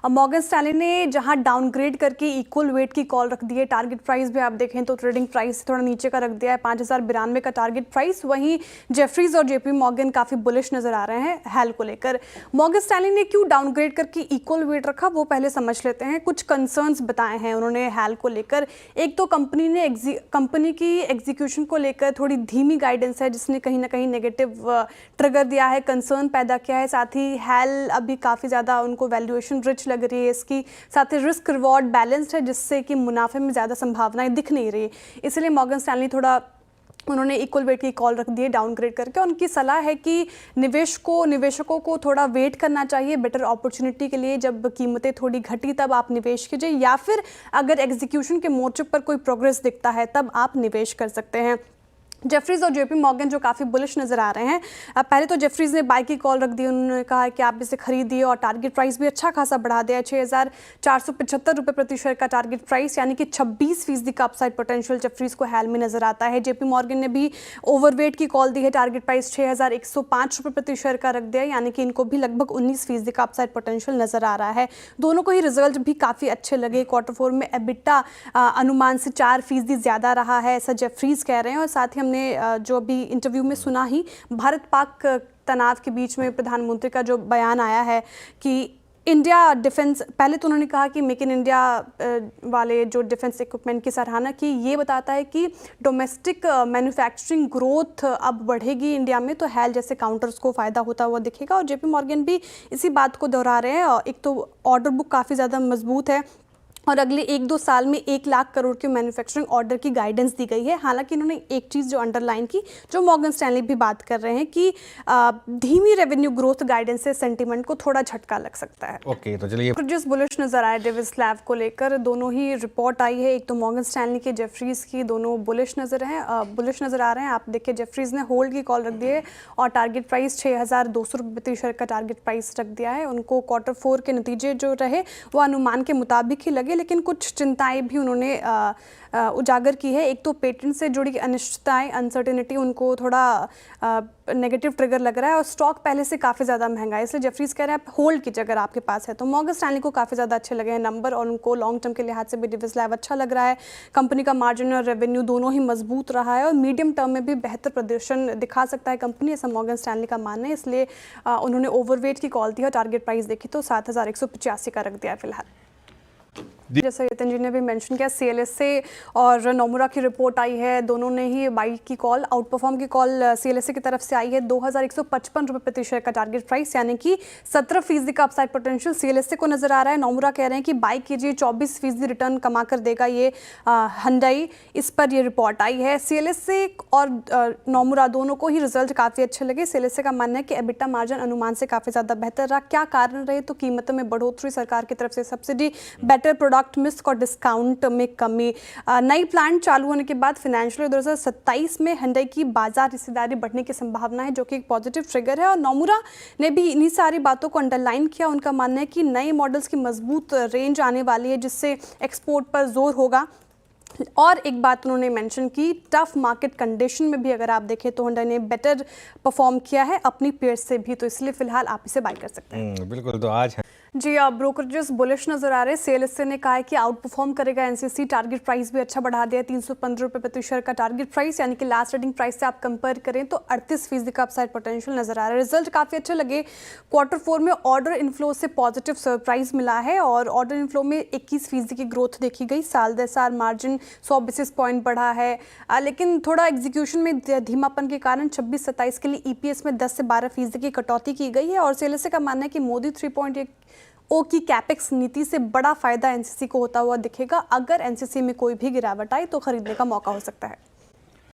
Morgan Stanley ने जहां downgrade करके इक्वल वेट की कॉल रख दी है, टारगेट प्राइस भी आप देखें तो ट्रेडिंग प्राइस थोड़ा नीचे का रख दिया है 5092 का टारगेट प्राइस। वहीं जेफरीज और जेपी मॉर्गन काफ़ी बुलिश नजर आ रहे हैं हैल को लेकर। मॉर्गन स्टैनली ने क्यों डाउनग्रेड करके इक्वल वेट रखा वो पहले समझ लेते हैं। कुछ कंसर्न्स बताए हैं उन्होंने हैल को लेकर। एक तो कंपनी की एग्जीक्यूशन को लेकर थोड़ी धीमी गाइडेंस है जिसने कहीं ना कहीं नेगेटिव ट्रिगर दिया है, कंसर्न पैदा किया है। साथ ही हैल अभी काफ़ी ज़्यादा उनको वैल्यूएशन रिच लग रही है इसकी, साथ ही रिस्क रिवॉर्ड बैलेंस्ड है जिससे कि मुनाफे में ज़्यादा संभावनाएं दिख नहीं रही। इसलिए मॉर्गन स्टैनली थोड़ा उन्होंने इक्वल वेट की कॉल रख दी है डाउनग्रेड करके। उनकी सलाह है कि निवेशकों को थोड़ा वेट करना चाहिए बेटर अपॉर्चुनिटी के लिए। जब कीमतें थोड़ी घटी तब आप निवेश कीजिए, या फिर अगर एग्जीक्यूशन के मोर्चे पर कोई प्रोग्रेस दिखता है तब आप निवेश कर सकते हैं। जेफरीज और जेपी मॉर्गन जो काफ़ी बुलिश नज़र आ रहे हैं। पहले तो जेफरीज ने बाई की कॉल रख दी, उन्होंने कहा कि आप इसे खरीदिए और टारगेट प्राइस भी अच्छा खासा बढ़ा दिया है। 6475 रुपये प्रति शेयर का टारगेट प्राइस, यानी कि 26% का अपसाइड पोटेंशियल जेफरीज को हैल में नजर आता है। जेपी मॉर्गन ने भी ओवरवेट की कॉल दी है, टारगेट प्राइस 6105 रुपये प्रति शेयर का रख दिया है, यानी कि इनको भी लगभग 19% का अपसाइड पोटेंशियल नजर आ रहा है। दोनों को ही रिजल्ट भी काफ़ी अच्छे लगे। Q4 में एबिटा अनुमान से 4% ज़्यादा रहा है, ऐसा जेफरीज कह रहे हैं। और साथ ही ने जो अभी इंटरव्यू में सुना ही, भारत पाक तनाव के बीच में प्रधानमंत्री का जो बयान आया है कि इंडिया डिफेंस, पहले तो उन्होंने कहा कि मेक इन इंडिया वाले जो डिफेंस इक्विपमेंट की सराहना की, ये बताता है कि डोमेस्टिक मैन्युफैक्चरिंग ग्रोथ अब बढ़ेगी इंडिया में, तो हैल जैसे काउंटर्स को फ़ायदा होता हुआ दिखेगा। और जेपी मॉर्गन भी इसी बात को दोहरा रहे हैं। एक तो ऑर्डर बुक काफ़ी ज़्यादा मजबूत है और अगले 1-2 साल में 1 लाख करोड़ के मैन्युफैक्चरिंग ऑर्डर की गाइडेंस दी गई है। हालांकि इन्होंने एक चीज़ जो अंडरलाइन की, जो मॉर्गन स्टैनली भी बात कर रहे हैं कि धीमी रेवेन्यू ग्रोथ गाइडेंस से सेंटीमेंट को थोड़ा झटका लग सकता है। ओके, तो चलिए जिस बुलिश नजर आए डेविस लैब को लेकर, दोनों ही रिपोर्ट आई है, एक तो मॉर्गन स्टैनली के, जेफरीज की, दोनों बुलिश नजर आ रहे हैं। आप देखिए जेफरीज ने होल्ड की कॉल रख दी है और टारगेट प्राइस 6200 रुपये प्रति शेयर का टारगेट प्राइस रख दिया है। उनको Q4 के नतीजे जो रहे वो अनुमान के मुताबिक ही लगे, लेकिन कुछ चिंताएं भी उन्होंने उजागर की है। एक तो पेटेंट से जुड़ी अनिश्चितताएं, अनसर्टेनिटी, उनको थोड़ा नेगेटिव ट्रिगर लग रहा है और स्टॉक पहले से काफ़ी ज़्यादा महंगा है, इसलिए जेफरीज कह रहे हैं आप होल्ड कीजिए अगर आपके पास है तो। मॉर्गन स्टैनली को काफ़ी ज़्यादा अच्छे लगे हैं नंबर और उनको लॉन्ग टर्म के लिहाज से भी डेविस लैब अच्छा लग रहा है। कंपनी का मार्जिन और रेवेन्यू दोनों ही मजबूत रहा है और मीडियम टर्म में भी बेहतर प्रदर्शन दिखा सकता है कंपनी, ऐसा मॉर्गन स्टैनली का मानना है। इसलिए उन्होंने ओवरवेट की कॉल दी है। टारगेट प्राइस देखी तो 7185 का रख दिया है फिलहाल। जैसा यतन जी ने भी मेंशन किया, CLSA और नोमुरा की रिपोर्ट आई है, दोनों ने ही बाई की कॉल, आउट परफॉर्म की कॉल CLSA की तरफ से आई है। 2155 रुपये प्रति शेयर का टारगेट प्राइस, यानी कि 17% का अपसाइड पोटेंशियल CLSA को नजर आ रहा है। नोमुरा कह रहे हैं कि बाई कीजिए, 24% रिटर्न कमा कर देगा ये हुंडई, इस पर ये रिपोर्ट आई है। CLSA और नोमुरा दोनों को ही रिजल्ट काफ़ी अच्छे लगे। CLSA का मानना है कि एबिटा मार्जिन अनुमान से काफ़ी ज़्यादा बेहतर रहा। क्या कारण रहे, तो कीमतों में बढ़ोतरी, सरकार की तरफ से सब्सिडी, बेटर प्रोडक्ट मिक्स और डिस्काउंट में कमी। नई प्लांट चालू होने के बाद फाइनेंशियल 2027 में हुंडई की बाजार हिस्सेदारी बढ़ने की संभावना है, जो कि एक पॉजिटिव ट्रिगर है। और नोमुरा ने भी इन्हीं सारी बातों को अंडरलाइन किया। उनका मानना है कि नए मॉडल्स की मजबूत रेंज आने वाली है जिससे एक्सपोर्ट पर जोर होगा। और एक बात उन्होंने मेंशन की, टफ मार्केट कंडीशन में भी अगर आप देखें तो हुंडई ने बेटर परफॉर्म किया है अपनी पीयर्स से भी, तो इसलिए फिलहाल आप इसे बाय कर सकते हैं। बिल्कुल, तो आज जी ब्रोकरेजेस बुलिश नजर आ रहे हैं। CLSA ने कहा है कि आउट परफॉर्म करेगा NCC, टारगेट प्राइस भी अच्छा बढ़ा दिया है, 315 रुपये प्रति शेयर का टारगेट प्राइस, यानी कि लास्ट ट्रेडिंग प्राइस से आप कंपेयर करें तो 38% का अपसाइड पोटेंशियल नजर आ रहा है। रिजल्ट काफ़ी अच्छे लगे। Q4 में ऑर्डर इनफ्लो से पॉजिटिव सरप्राइज मिला है और ऑर्डर इनफ्लो में 21% की ग्रोथ देखी गई। साल दर साल मार्जिन 100 बेसिस पॉइंट बढ़ा है, लेकिन थोड़ा एग्जीक्यूशन में धीमापन के कारण 26-27 के लिए EPS में 10 से 12% की कटौती की गई है। और CLSA का मानना है कि मोदी 3.1 की कैपेक्स नीति से बड़ा फायदा NCC को होता हुआ दिखेगा। अगर NCC में कोई भी गिरावट आए तो खरीदने का मौका हो सकता है।